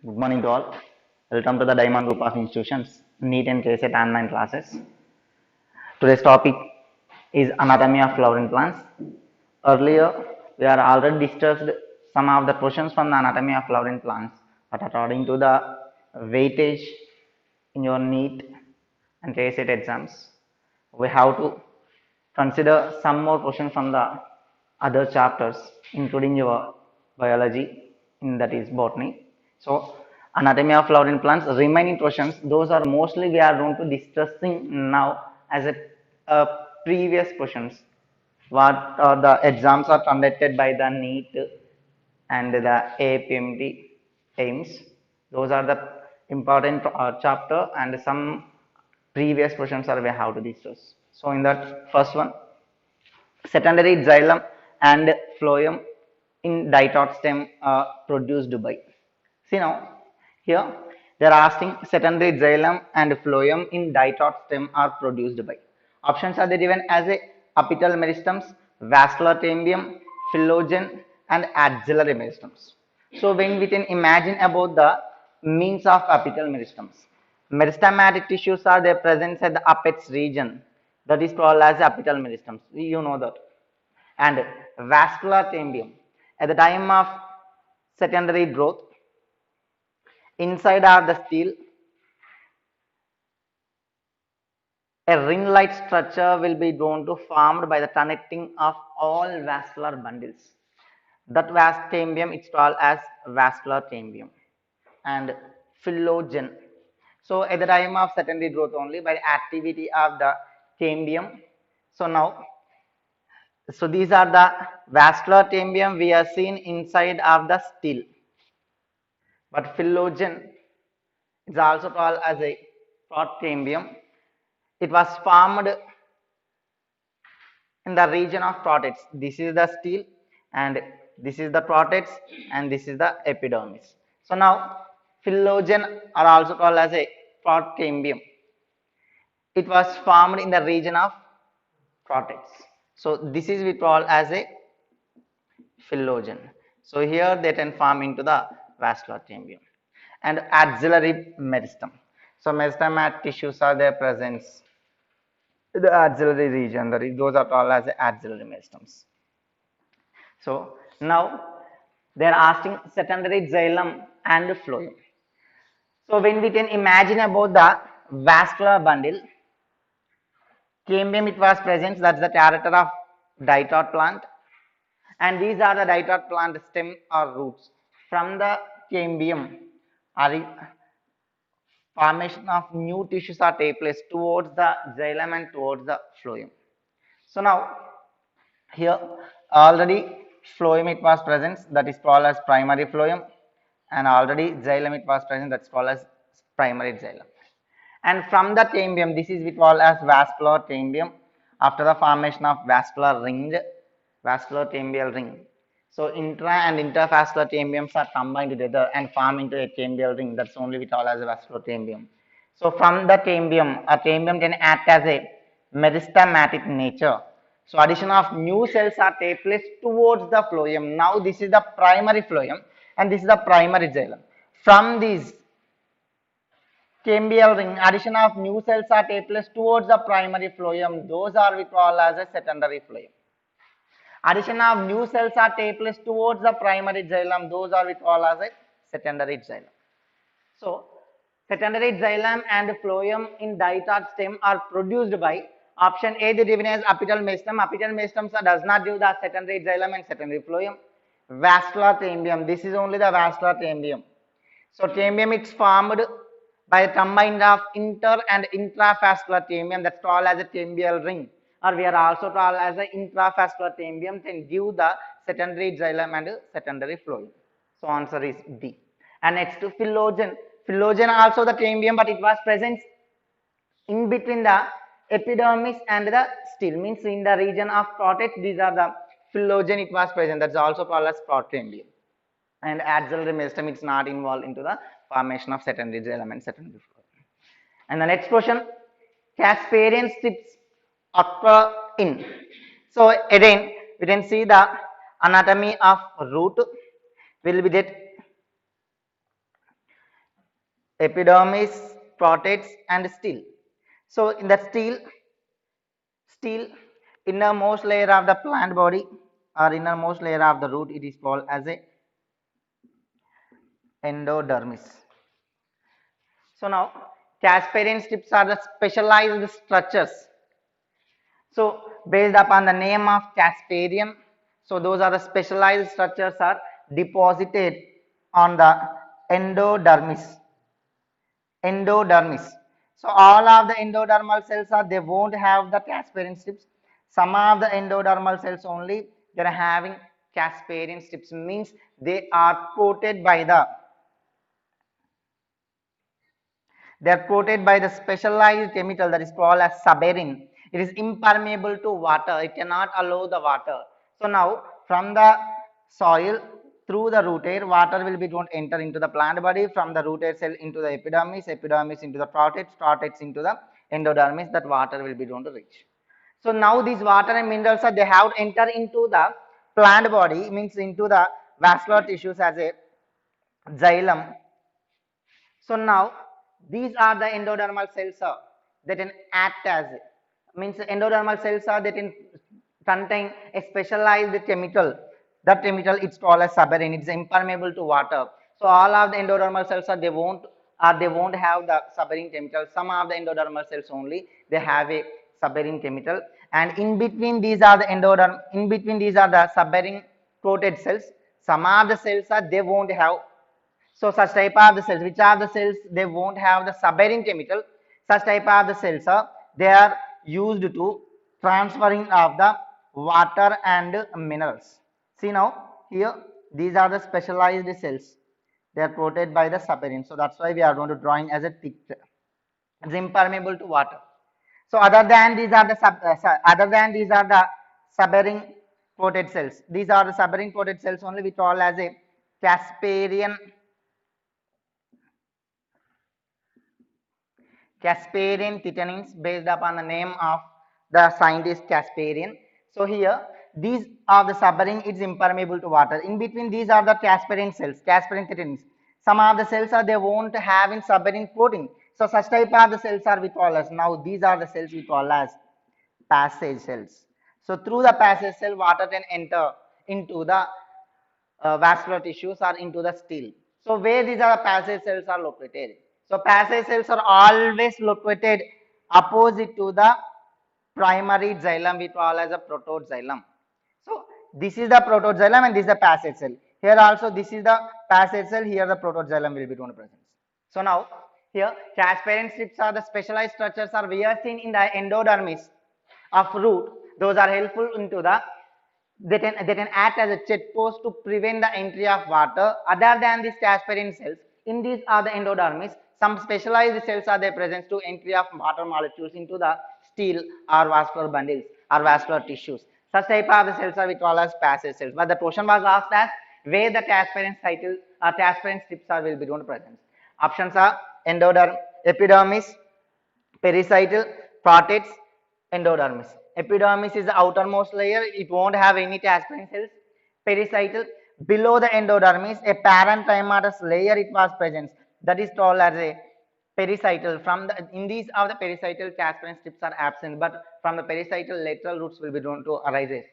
Good morning to all. Welcome to the Diamond Group of Institutions, NEET and JSET online classes. Today's topic is anatomy of flowering plants. Earlier, we are already discussed some of the questions from the anatomy of flowering plants, but according to the weightage in your NEET and JSET exams, we have to consider some more questions from the other chapters, including your biology, in that is botany. So, anatomy of flowering plants, remaining questions, those are mostly we are going to discussing now as a previous questions. What are the exams are conducted by the NEET and the APMT aims. Those are the important chapter and some previous questions are we have to discuss. So in that first one, secondary xylem and phloem in diploid stem are produced by. See now, here they are asking secondary xylem and phloem in diploid stem are produced by. Options are given as a apical meristems, vascular cambium, phyllogen, and axillary meristems. So when we can imagine about the means of apical meristems, meristematic tissues are their presence at the apex region, that is called as apical meristems. You know that. And vascular cambium at the time of secondary growth, inside of the steel, a ring-like structure will be going to formed by the connecting of all vascular bundles. That vas cambium it's called as vascular cambium and phyllogen. So at the time of secondary growth only by activity of the cambium. So now, so these are the vascular cambium we are seen inside of the steel. But phyllogen is also called as a protambium. It was formed in the region of proteins. This is the steel and this is the proteins and this is the epidermis. So now phyllogen are also called as a protambium. It was formed in the region of proteins. So this is we call as a phyllogen. So here they can form into the vascular cambium and axillary meristem. So meristemat tissues are their presence in the axillary region. That is, those are called as axillary meristems. So now they are asking secondary xylem and phloem. So when we can imagine about the vascular bundle, cambium it was present. That's the character of diploid plant. And these are the diploid plant stem or roots. From the cambium, formation of new tissues are take place towards the xylem and towards the phloem. So now here already phloem it was present, that is called as primary phloem, and already xylem it was present, that's called as primary xylem. And from the cambium, this is we call as vascular cambium. After the formation of vascular ring, vascular cambial ring. So intra and intervascular cambiums are combined together and form into a cambial ring. That's only we call as a vascular cambium. So from the cambium, a cambium can act as a meristematic nature. So addition of new cells are take place towards the phloem. Now this is the primary phloem and this is the primary xylem. From these cambial ring, addition of new cells are take place towards the primary phloem. Those are we call as a secondary phloem. Addition of new cells are take place towards the primary xylem. Those are we call as a secondary xylem. So, secondary xylem and phloem in diploid stem are produced by option A, the given as apical meristem. Apical meristem does not give the secondary xylem and secondary phloem. Vascular cambium. This is only the vascular cambium. So cambium is formed by a combine of inter and intravascular cambium, that's called as a cambial ring, or we are also called as a intravascular cambium, then give the secondary xylem and secondary phloem. So answer is D. And next to phyllogen. Phyllogen also the cambium, but it was present in between the epidermis and the steel, means in the region of proteins. These are the phyllogen it was present, that's also called as protambium. And axillary meristem is not involved into the formation of secondary xylem and secondary phloem. And the next question, Casparian strips occur in. So again, we can see the anatomy of root will be that epidermis, protets, and steel. So in that steel innermost layer of the plant body or innermost layer of the root, it is called as a endodermis. So now Casparian strips are the specialized structures. So based upon the name of Casparian, so those are the specialized structures are deposited on the endodermis. Endodermis. So all of the endodermal cells are, they won't have the Casparian strips. Some of the endodermal cells only they are having Casparian strips, means they are coated by the specialized chemical that is called as suberin. It is impermeable to water. It cannot allow the water. So now from the soil through the root air, water will be don't enter into the plant body. From the root air cell into the epidermis, epidermis into the protets, protets into the endodermis. That water will be don't reach. So now these water and minerals are, they have enter into the plant body, means into the vascular tissues as a xylem. So now these are the endodermal cells that can act as, means endodermal cells are that can contain a specialized chemical. That chemical it's called as suberin. It's impermeable to water. So all of the endodermal cells are, they won't have the suberin chemical. Some of the endodermal cells only they have a suberin chemical, and in between these are the suberin coated cells. Some of the cells are, they won't have. So such type of the cells, which are the cells they won't have the suberin chemical, such type of the cells they are used to transferring of the water and minerals. See now here these are the specialized cells. They are coated by the suberin. So that's why we are going to drawing as a picture. It's impermeable to water. So other than these are the suberin coated cells. These are the suberin coated cells only, which all as a Casparian titanins, based upon the name of the scientist Casparian. So here these are the suberin, it's impermeable to water. In between these are the Casparian cells, Casparian titanins. Some of the cells are, they won't have in suberin coating. So such type of the cells are we call as, now these are the cells we call as passage cells. So through the passage cell, water can enter into the vascular tissues or into the steel. So where these are the passage cells are located? So passage cells are always located opposite to the primary xylem, we call as a protoxylem. So this is the protoxylem and this is the passage cell. Here also this is the passage cell, here the protoxylem will be doing presence. So now here Casparian strips are the specialized structures are we are seen in the endodermis of root. Those are helpful into the, they can act as a check post to prevent the entry of water. Other than these Casparian cells, in these are the endodermis, some specialized cells are there present to entry of water molecules into the steel or vascular bundles or vascular tissues. Such type of the cells are we call as passage cells. But the question was asked as where the Casparian cycle or Casparian strips are will be doing present. Options are endoderm, epidermis, pericycle, protets, endodermis. Epidermis is the outermost layer. It won't have any Casparian cells. Pericycle, below the endodermis, a parenchymatous layer it was present. That is called as a pericycle. From the, in these of the pericycle, Casparian strips are absent, but from the pericycle, lateral roots will be drawn to arise.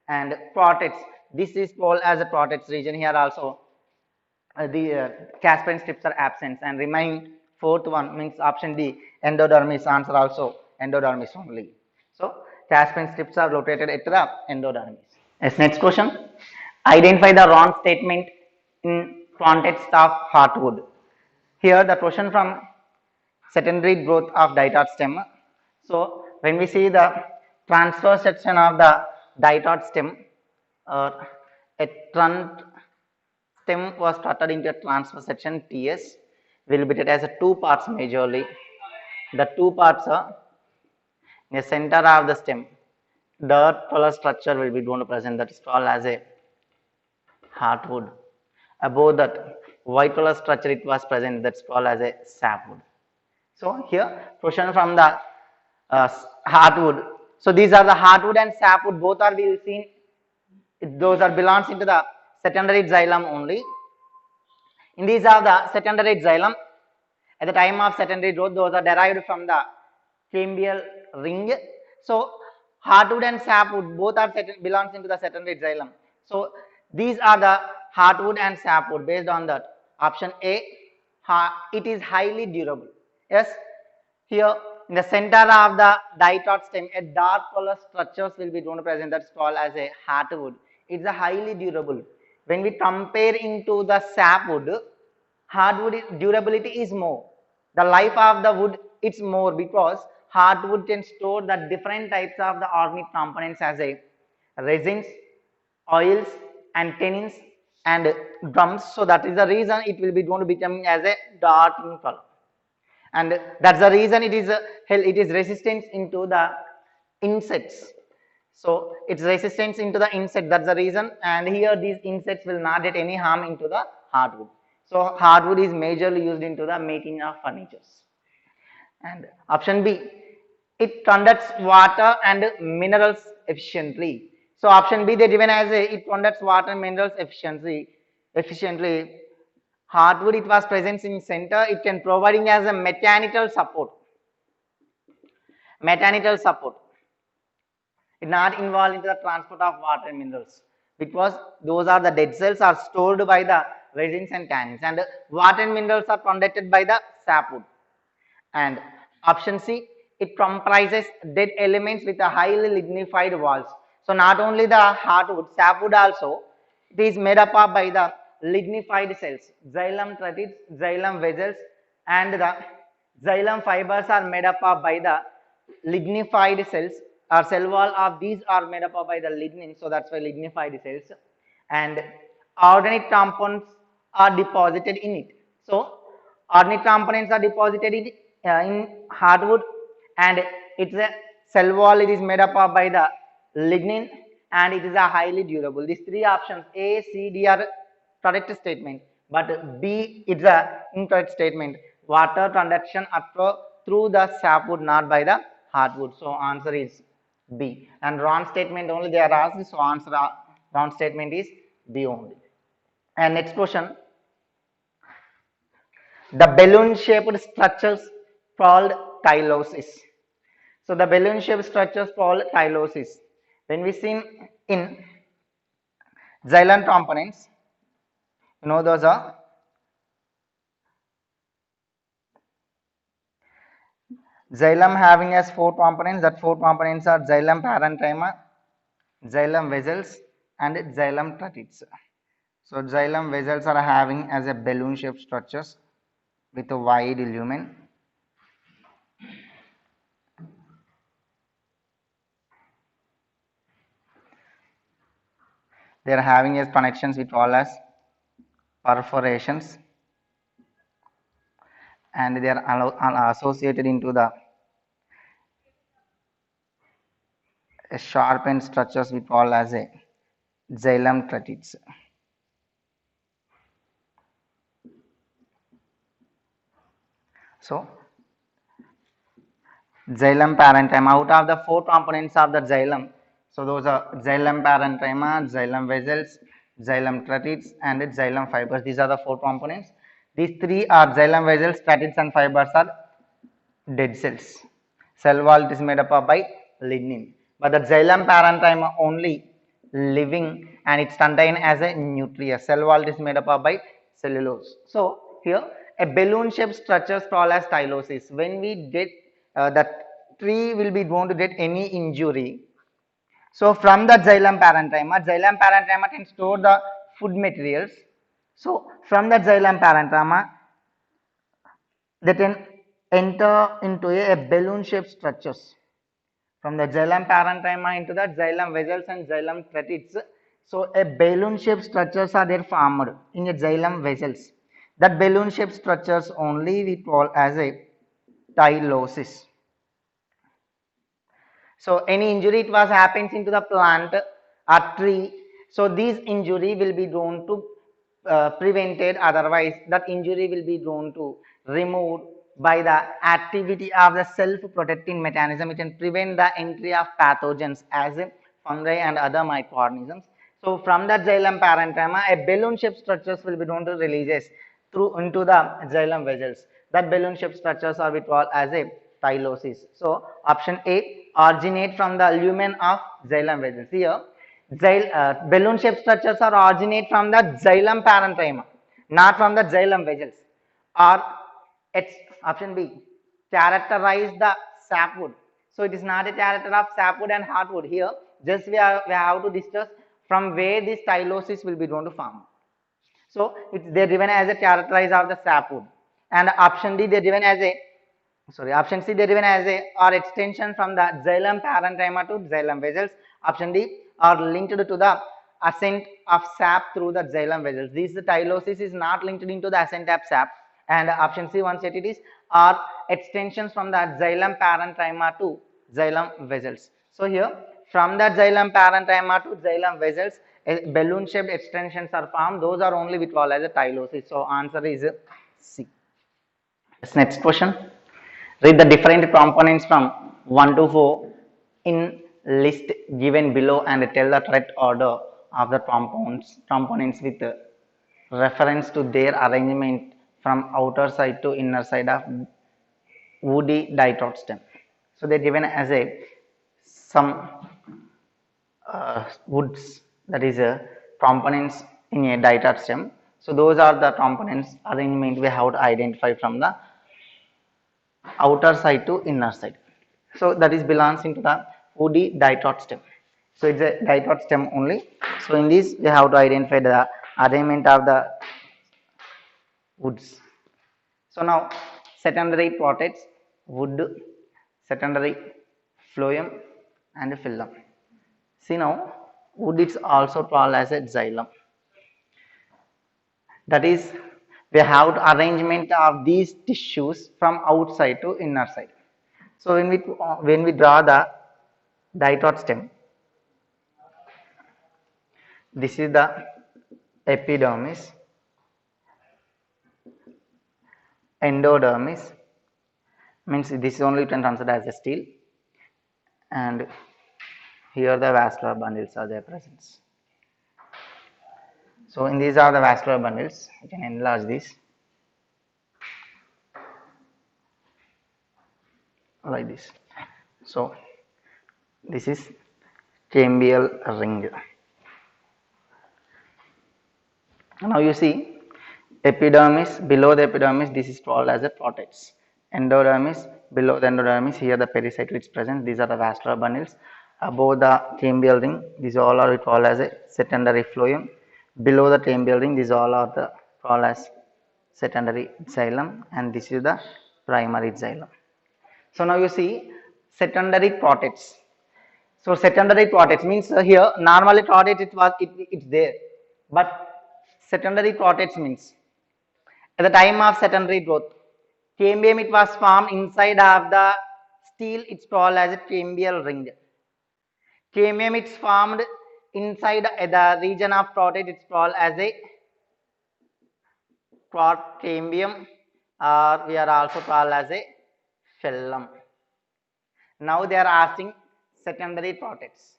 And protets, this is called as a protets region. Here also the Casparian strips are absent, and remaining fourth one means option D, endodermis. Answer also endodermis only. So Casparian strips are located at the endodermis. Yes, next question. Identify the wrong statement in context of heartwood. Here the question from secondary growth of diploid stem. So when we see the transfer section of the diploid stem, or a trunk stem was started into a transfer section TS, will be treated as a two parts majorly. The two parts are in the center of the stem. Dark color structure will be going to present, that is called as a heartwood. Above that white color structure it was present, that's called as a sapwood. So here question from the heartwood. So these are the heartwood and sapwood, both are we seen, those are belongs into the secondary xylem only. In these are the secondary xylem, At the time of secondary growth, those are derived from the cambial ring. So heartwood and sapwood both are belongs into the secondary xylem. So these are the heartwood and sapwood based on that. Option A, it is highly durable. Yes, here in the center of the diploid stem, a dark color structures will be present that's called as a heartwood. It's a highly durable. When we compare into the sapwood, hardwood durability is more. The life of the wood it's more because hardwood can store the different types of the organic components as a resins, oils and tannins and gums. So that is the reason it will be going to become as a dark in color. And that's the reason it is resistant into the insects. So its resistance into the insect, that's the reason, and here these insects will not get any harm into the hardwood. So hardwood is majorly used into the making of furnitures. And option B, it conducts water and minerals efficiently. So option B they given as a it conducts water and minerals efficiently. Hardwood it was present in center, it can providing as a mechanical support. Mechanical support. It not involved in the transport of water and minerals because those are the dead cells are stored by the resins and tannins and water and minerals are conducted by the sapwood. And option C, it comprises dead elements with a highly lignified walls. So not only the hardwood, sapwood also, it is made up of by the lignified cells, xylem tratids, xylem vessels, and the xylem fibers are made up of by the lignified cells or cell wall of these are made up of by the lignin, so that's why lignified cells, and organic compounds are deposited in it. So organic components are deposited in hardwood and it's a cell wall it is made up of by the lignin and it is a highly durable. These three options A, C, D are correct statement, but B is a incorrect statement. Water conduction occur through the sapwood, not by the hardwood. So answer is B. And wrong statement only they are asked. So answer wrong statement is B only. And next question. The balloon shaped structures called chylosis. So the balloon shaped structures called chylosis. When we see in xylem components, those are xylem having as four components. That four components are xylem parenchyma, xylem vessels, and xylem tratids. So xylem vessels are having as a balloon shaped structures with a wide lumen. They are having as connections with all as perforations and they are associated into the sharpened structures we call as a xylem tratids. So xylem parenchyma, out of the four components of the xylem, so those are xylem parenchyma, xylem vessels, xylem tratids and xylem fibers. These are the four components. These three are xylem vessels, tratids and fibers are dead cells. Cell wall is made up of by lignin, but the xylem parenchyma only living and it's contained as a nucleus. Cell wall is made up of by cellulose. So here a balloon shaped structure called as chylosis. When we get the tree will be going to get any injury. So from the xylem parenchyma can store the food materials. So from the xylem parenchyma, they can enter into a balloon shaped structures from the xylem parenchyma into the xylem vessels and xylem tratids. So a balloon shaped structures are there formed in a xylem vessels. That balloon shaped structures only we call as a chylosis. So any injury it was happens into the plant or tree. So this injury will be going to prevented, otherwise that injury will be going to removed by the activity of the self-protecting mechanism. It can prevent the entry of pathogens as fungi and other microorganisms. So from the xylem parenchyma, a balloon-shaped structures will be going to releases through into the xylem vessels. that balloon shaped structures are we call as a tylosis. So option A, originate from the lumen of xylem vessels. Here balloon shaped structures are originate from the xylem parenchyma, not from the xylem vessels. Or it's option B, characterize the sapwood. So it is not a character of sapwood and heartwood. Here just we have to discuss from where this tylosis will be going to form. So they're given as a characterize of the sapwood. And option D they're given as a option C they're given as a or extension from the xylem parenchyma to xylem vessels. Option D are linked to the ascent of sap through the xylem vessels. This tylosis is not linked into the ascent of sap. And option C, once it is, are extensions from the xylem parenchyma to xylem vessels. So here from the xylem parenchyma to xylem vessels, balloon shaped extensions are formed. Those are only we call as a tylosis. So answer is C. Next question. Read the different components from 1 to 4 in list given below and tell the correct order of the components with reference to their arrangement from outer side to inner side of woody diptych stem. So they are given as a some woods, that is components in a diptych stem. So those are the components arrangement we have to identify from the outer side to inner side. So that is belongs into the woody diptych stem. So it's a diptych stem only. So in this we have to identify the arrangement of the woods. So now secondary protets, wood, secondary phloem and phylum. See now wood is also called as a xylem. That is we have the arrangement of these tissues from outside to inner side. So when we draw the diptych stem, this is the epidermis, endodermis, means this is only you can consider as a steel, and here the vascular bundles are there present. So in these are the vascular bundles, you can enlarge this like this. So this is cambial ring. Now you see epidermis, below the epidermis this is called as a protets. Endodermis, below the endodermis, here the pericycle is present, these are the vascular bundles. Above the cambial ring, these all are called as a secondary phloem. Below the cambial ring, these all are the called as secondary xylem, and this is the primary xylem. So now you see secondary protets. So secondary protets means here normally protet it's there, but secondary protets means at the time of secondary growth, cambium it was formed inside of the steel, it's called as a cambial ring. Cambium it's formed inside the region of protet, it's called as a cambium, or we are also called as a phylum. Now they are asking secondary protets.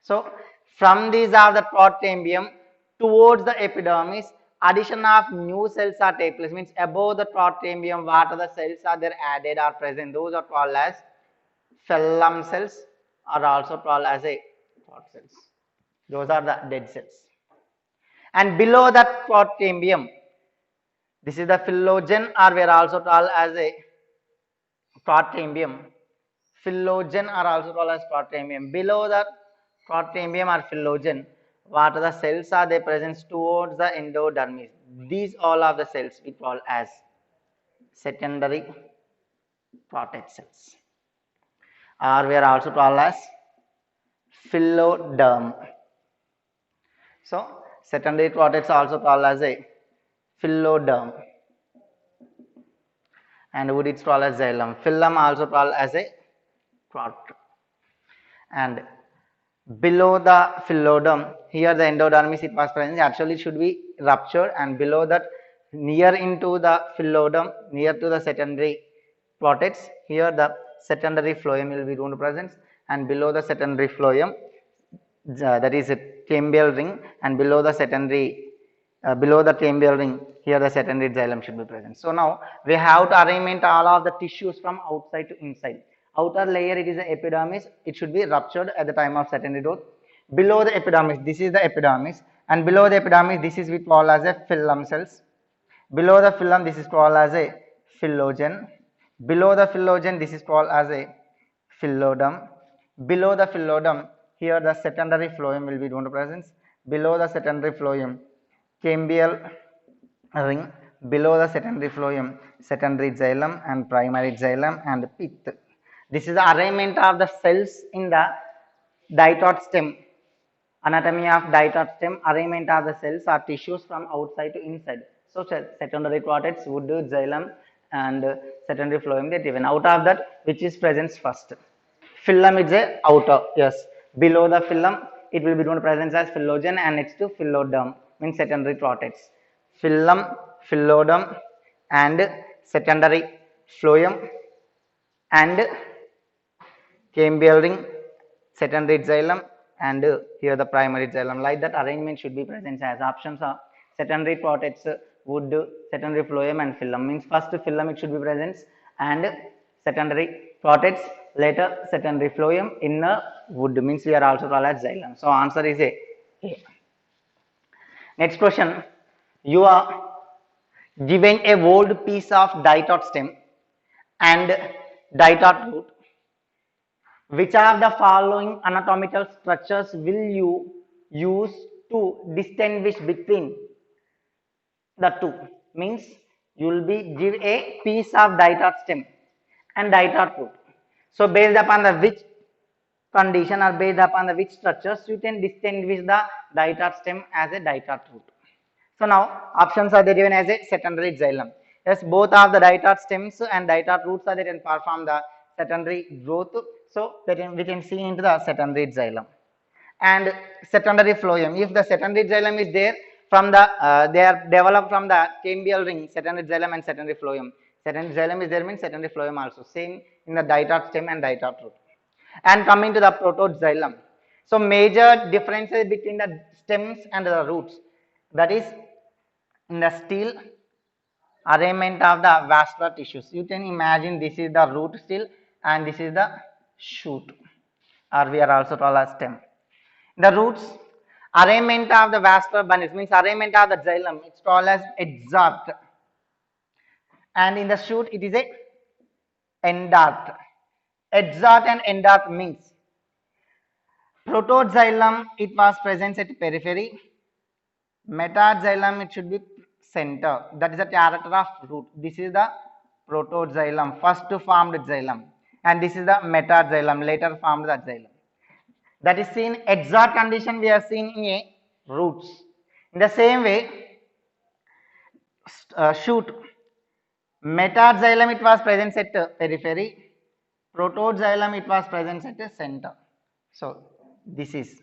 So from these are the cambium towards the epidermis, addition of new cells are take place, means above the cambium what are the cells are there added or present, those are called as phylum cells, are also called as a prot cells. Those are the dead cells. And below that cambium, this is the phyllogen, or we are also called as a cambium. Phyllogen are also called as cambium. Below the cambium or phyllogen, what are the cells are they present towards the endodermis? These all of the cells we call as secondary protet cells, or we are also called as phylloderm. So secondary protets are also called as a phylloderm, and wood is called as xylem. Phylum also called as a prot. And below the phylloderm, here the endodermis it was present, actually it should be ruptured, and below that near into the phylloderm, near to the secondary protets, here the secondary phloem will be going to present, and below the secondary phloem that is a cambial ring, and below the secondary below the cambial ring, here the secondary xylem should be present. So now we have to arrangement all of the tissues from outside to inside. Outer layer, it is the epidermis, it should be ruptured at the time of secondary growth. Below the epidermis, this is the epidermis, and below the epidermis, this is we call as a phylum cells. Below the phylum, this is called as a phyllogen. Below the phyllogen, this is called as a phylloderm. Below the phylloderm, here the secondary phloem will be going to presence. Below the secondary phloem, cambial ring. Below the secondary phloem, secondary xylem and primary xylem and pith. This is the arrangement of the cells in the diploid stem. Anatomy of diploid stem, arrangement of the cells or tissues from outside to inside. So secondary cortex, wood, xylem and secondary phloem get given. Out of that, which is present first? Phylum is a outer, yes. Below the phylum, it will be known presence as phyllogen, and next to phylloderm means secondary cortex. Phylum, phylloderm and secondary phloem and cambial ring, secondary xylem and here the primary xylem. Like that arrangement should be present as options are secondary cortex, wood, secondary phloem and phylum. Means first phylum it should be present and secondary cortex, later secondary phloem, inner wood means we are also called as xylem. So answer is A. Next question, you are given a old piece of diploid stem and diploid root. Which of the following anatomical structures will you use to distinguish between the two? Means you will be give a piece of diploid stem and diploid root. So based upon the which condition or based upon the which structures you can distinguish the diploid stem as a diploid root. So now options are there given as a secondary xylem. Yes, both of the diploid stems and diploid roots are there and perform the secondary growth. So that we can see into the secondary xylem. And secondary phloem. If the secondary xylem is there from the they are developed from the cambial ring, secondary xylem and secondary phloem. Secondary xylem is there means secondary phloem also. Same in the diploid stem and diploid root. And coming to the protoxylem. So major differences between the stems and the roots. That is in the steel arrangement of the vascular tissues. You can imagine this is the root still and this is the shoot, or we are also called as stem. The roots arrangement of the vascular bundles means arrangement of the xylem, it's called as exarch, and in the shoot it is a endarch. Exarch and endarch means protoxylem it was present at periphery, metaxylem it should be center. That is the character of root. This is the protoxylem, first formed xylem, and this is the metaxylem, later formed the xylem. That is seen exarch condition we are seeing in a roots. In the same way, shoot, metaxylem it was present at periphery, protoxylem it was present at the center. So this is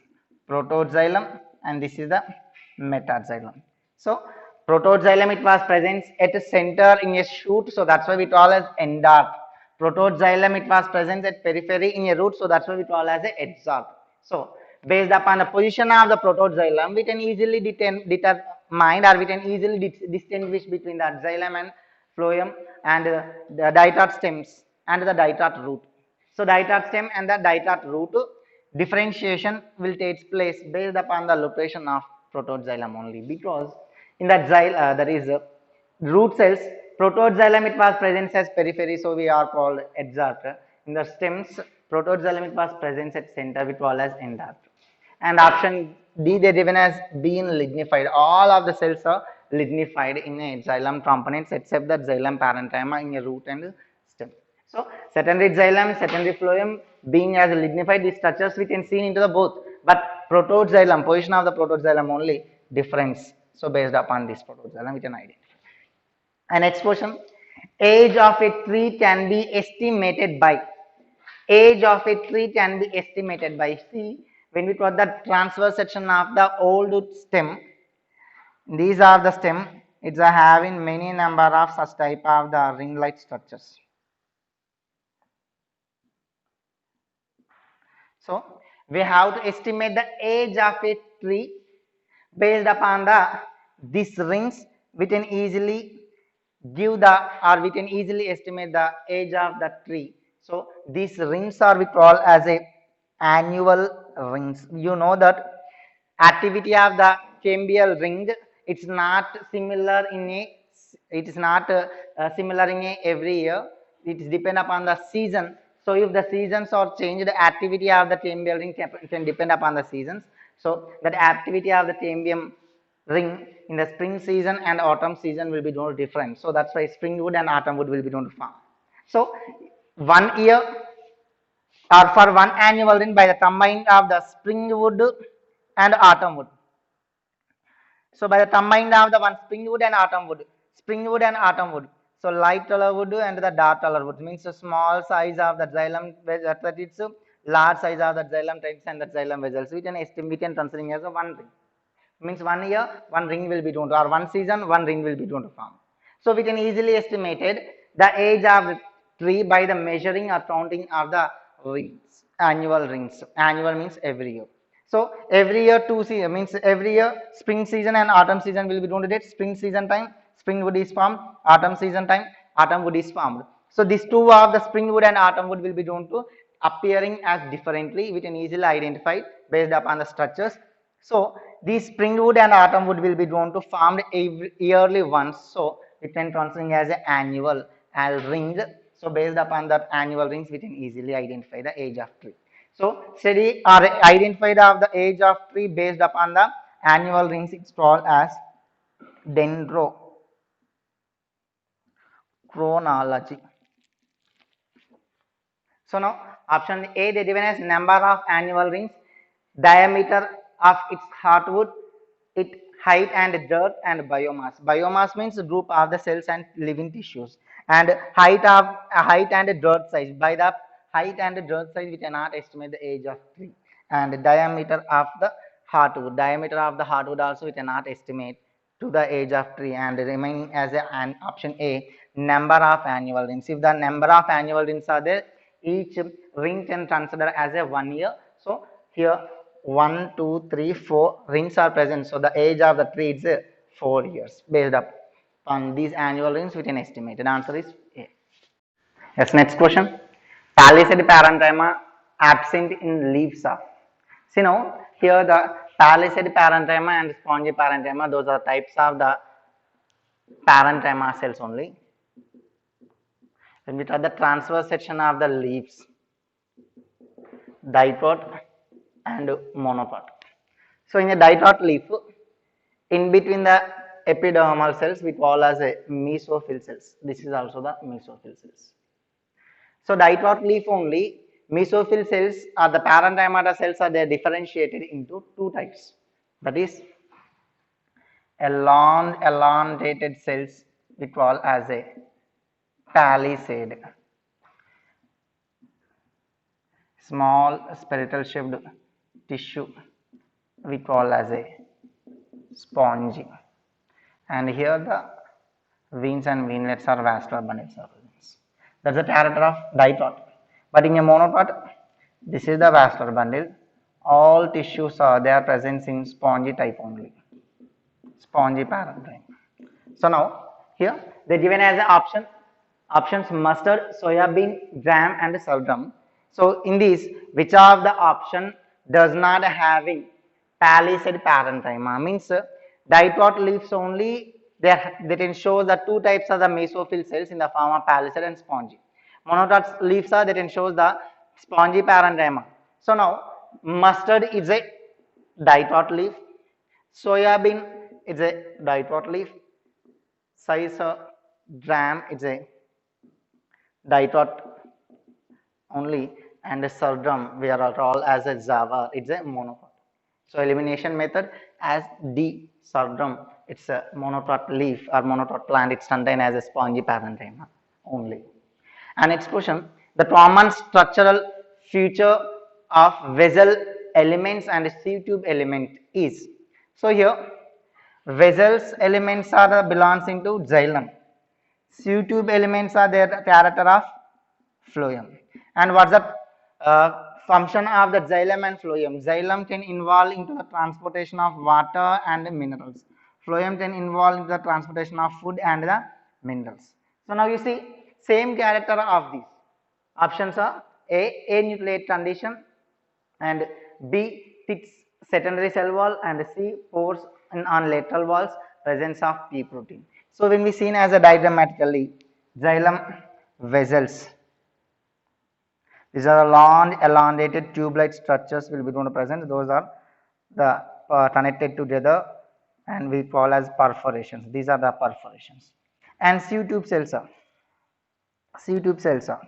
protoxylem and this is the metaxylem. So protoxylem it was present at the center in a shoot, so that's why we call as endarch. Protoxylem it was present at periphery in a root, so that's why we call as a exarch. So based upon the position of the protoxylem, we can easily determine or we can easily distinguish between the xylem and phloem and the diploid stems and the diploid root. So diploid stem and the diploid root differentiation will take place based upon the location of protoxylem only, because in that that is root cells, protoxylem it was present as periphery, so we are called exarch. In the stems, protoxylem it was present at center, we call as endarch. And option D they given as being lignified. All of the cells are lignified in a xylem components except the xylem parenchyma in a root and stem. So secondary xylem, secondary phloem being as lignified, these structures we can see into the both, but protoxylem, position of the protoxylem only difference. So based upon this protoxylem we can identify. And next question, age of a tree can be estimated by. Age of a tree can be estimated by. See, when we got the transverse section of the old stem, these are the stem, it's having many number of such type of the ring-like structures. So we have to estimate the age of a tree based upon the these rings we can easily give the or we can easily estimate the age of the tree. So these rings are we call as a annual rings. You know that activity of the cambial ring, it's not similar in a it is not similar in a every year. It is depend upon the season. So if the seasons are changed, the activity of the cambial ring can depend upon the seasons. So that activity of the cambium ring in the spring season and autumn season will be no different. So that's why spring wood and autumn wood will be going to form. So 1 year or for one annual ring by the combine of the spring wood and autumn wood. So by the combine of the one spring wood and autumn wood. So light color wood and the dark color wood means the small size of the xylem that it's large size of the xylem types and the xylem vessels. We can estimate, we can considering as a one ring. Means 1 year one ring will be done, or one season one ring will be done to form. So we can easily estimated the age of the tree by the measuring or counting of the rings, annual rings. Annual means every year. So every year two season means every year spring season and autumn season will be done to date. Spring season time spring wood is formed, autumn season time autumn wood is formed. So these two of the spring wood and autumn wood will be done to appearing as differently. We can easily identify based upon the structures. So these spring wood and autumn wood will be going to formed every yearly once. So we can consider as an annual ring. So based upon that annual rings, we can easily identify the age of tree. So study or identified of the age of tree based upon the annual rings. It's called as dendrochronology. So now option A, they given as number of annual rings, diameter of its heartwood, its height and girth and biomass. Biomass means group of the cells and living tissues, and height and girth size. By the height and girth size, we cannot estimate the age of tree. And diameter of the heartwood. Diameter of the heartwood also we cannot estimate to the age of tree, and remaining as an option A, number of annual rings. If the number of annual rings are there, each ring can consider as a 1 year. So here 1, 2, 3, 4 rings are present. So the age of the tree is 4 years. Based upon these annual rings, we can estimate. The answer is A. Yes, next question. Palisade parenchyma absent in leaves of. See now, here the palisade parenchyma and spongy parenchyma, those are types of the parenchyma cells only. When we talk the transverse section of the leaves, diploid and monopod. So in a diploid leaf, in between the epidermal cells we call as a mesophyll cells. This is also the mesophyll cells. So diploid leaf only, mesophyll cells or the parenchyma cells are they differentiated into two types. That is elongated cells we call as a palisade. Small spherical shaped tissue we call as a spongy, and here the veins and veinlets are vascular bundles of veins. That's the character of diploid. But in a monopod, this is the vascular bundle. All tissues are they are present in spongy type only, spongy parenchyma. So now here they are given as an options mustard, soybean, gram and sorghum. So in these, which of the option does not having palisade parenchyma? Means diploid leaves only they can show the two types of the mesophyll cells in the form of palisade and spongy. Monopod leaves are they can show the spongy parenchyma. So now mustard is a diploid leaf, soybean is a diploid leaf, size gram is a diploid only, and a sorghum we are all as a java, it's a monopod. So elimination method as D, sorghum, it's a monopod leaf or monopod plant, it's contained as a spongy parenchyma only. And next question, the common structural feature of vessel elements and sieve tube element is. So here vessels elements are belongs into xylem. Sieve tube elements are their character of phloem. And what's the function of the xylem and phloem? Xylem can involve into the transportation of water and minerals. Phloem then involved in the transportation of food and the minerals. So now you see same character of these. Options are A, anucleate condition, and B, thick secondary cell wall, and C, pores on lateral walls, presence of P protein. So when we seen as a diagrammatically, xylem vessels, these are long elongated tube-like structures will be going to present. Those are the connected together and we call as perforations. These are the perforations. And sieve tube cells are. Sieve tube cells are.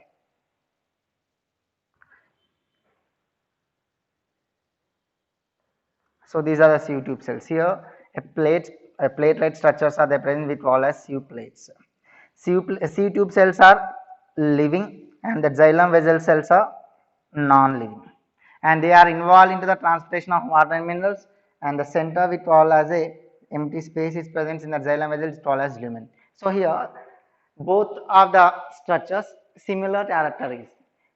So these are the sieve tube cells. Here a plate-like structures are present. We call as sieve plates. Sieve tube cells are living and the xylem vessel cells are non-living, and they are involved into the transportation of water and minerals, and the center we call as a empty space is present in the xylem vessel is called as lumen. So here both of the structures similar characteristics.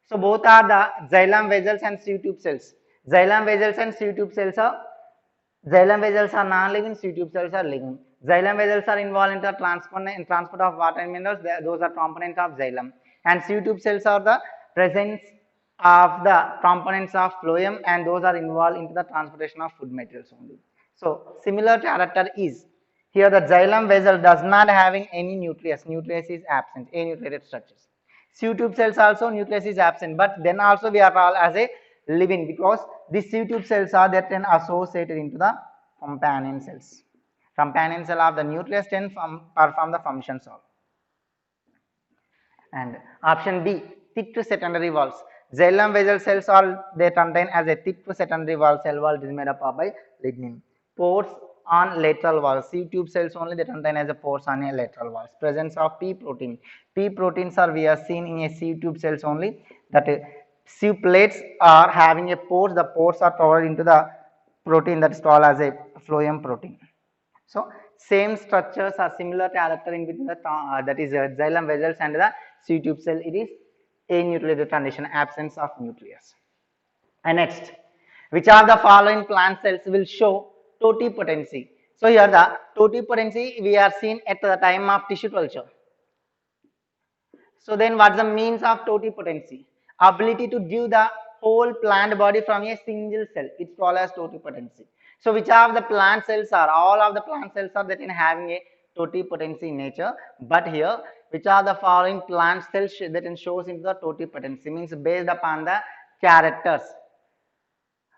So both are the xylem vessels and sieve tube cells. Xylem vessels and sieve tube cells are xylem vessels are non-living, sieve tube cells are living. Xylem vessels are involved in the transport of water and minerals. Those are components of xylem. And sieve tube cells are the presence of the components of phloem, and those are involved into the transportation of food materials only. So similar character is here the xylem vessel does not having any nucleus. Nucleus is absent. Anucleated structures. Sieve tube cells also nucleus is absent, but then also we are called as a living because these sieve tube cells are that then associated into the companion cells. Companion cell of the nucleus then perform the functions of. And option B, thick to secondary walls. Xylem vessel cells are they contain as a thick to secondary wall. Cell wall is made up of by lignin. Pores on lateral walls. Sieve tube cells only they contain as a pores on a lateral walls. Presence of P protein. P proteins are we are seen in a sieve tube cells only. That sieve plates are having a pores. The pores are covered into the protein that is called as a phloem protein. So same structures are similar character in between the that is xylem vessels and the sieve tube cell. It is anucleated condition, absence of nucleus. And next, which are the following plant cells will show totipotency? So here the totipotency we are seen at the time of tissue culture. So then what's the means of totipotency? Ability to give the whole plant body from a single cell. It's called as totipotency. So which of the plant cells are? All of the plant cells are that in having a totipotency in nature. But here, which are the following plant cells that shows into the totipotency? Means based upon the characters.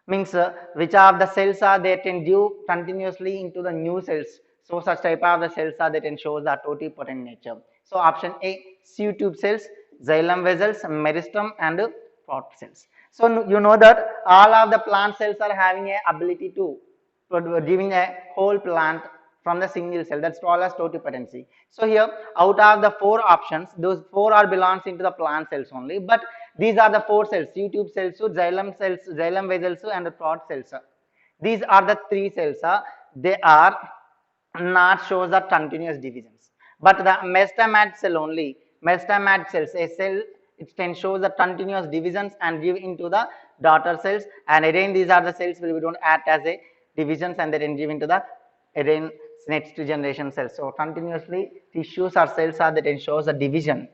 Means which of the cells are that can give continuously into the new cells. So such type of the cells are that can show the totipotent nature. So option A, sieve tube cells, xylem vessels, meristem and pot cells. So you know that all of the plant cells are having a ability to giving a whole plant from the single cell. That's called as totipotency. So here out of the four options, those four are belongs into the plant cells only. But these are the four cells: sieve tube cells, xylem cells, xylem vessels, and pot cells. These are the three cells. They are not shows the continuous divisions. But the mestamate cell only, mestamate cells, a cell it can show the continuous divisions and give into the daughter cells. And again, these are the cells we don't act as a divisions and then give into the again next generation cells. So continuously tissues or cells are that ensures the division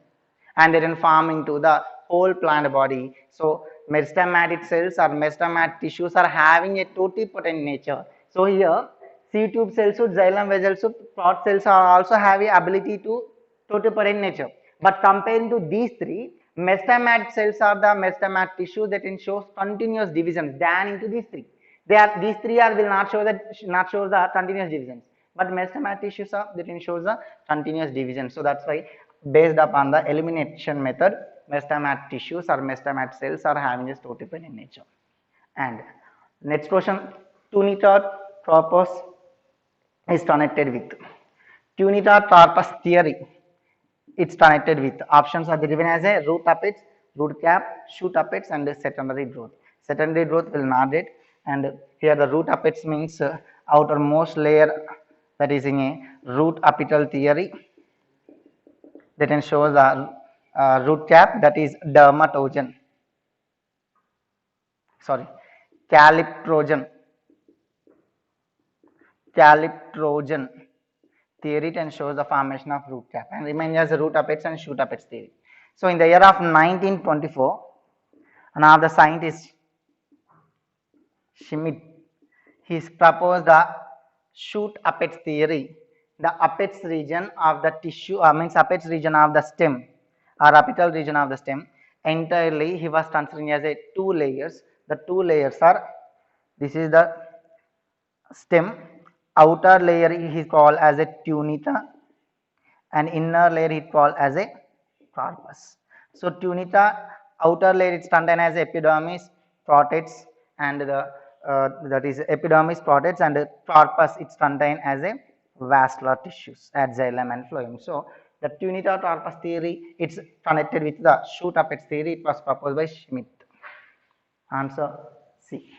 and then form into the whole plant body. So meristematic cells or meristemat tissues are having a totipotent nature. So here sieve tube cells, xylem vessels, pot cells are also have a ability to totipotent nature. But comparing to these three, meristemat cells are the meristemat tissue that ensures continuous divisions than into these three. These three are will not show the continuous divisions, but meristemat tissues are that ensures the continuous division. So that's why based upon the elimination method, meristemat tissues or meristemat cells are having this totipotent nature. And next question, Tunica torpus is connected with Tunica torpus theory. It's connected with options are given as a root apex, root cap, shoot apex, and secondary growth. Secondary growth will not get, and here the root apex means outermost layer that is in a root apical theory. That can show the root cap that is dermatogen. Sorry, calyptrogen. Calyptrogen theory and shows the formation of root cap and remains as root apex and shoot apex theory. So in the year of 1924, one of the scientists Schmidt, he proposed the shoot apex theory. The apex region of the tissue, means apex region of the stem or apical region of the stem, entirely he was considering as a two layers. The two layers are, this is the stem, outer layer is called as a tunita and inner layer is called as a corpus. So tunita, outer layer is contained as epidermis, proteins, and the that is epidermis, proteins, and the corpus it's contained as a vascular tissues at xylem and phloem. So the tunita corpus theory, it's connected with the shoot apex theory. It was proposed by Schmidt. Answer C.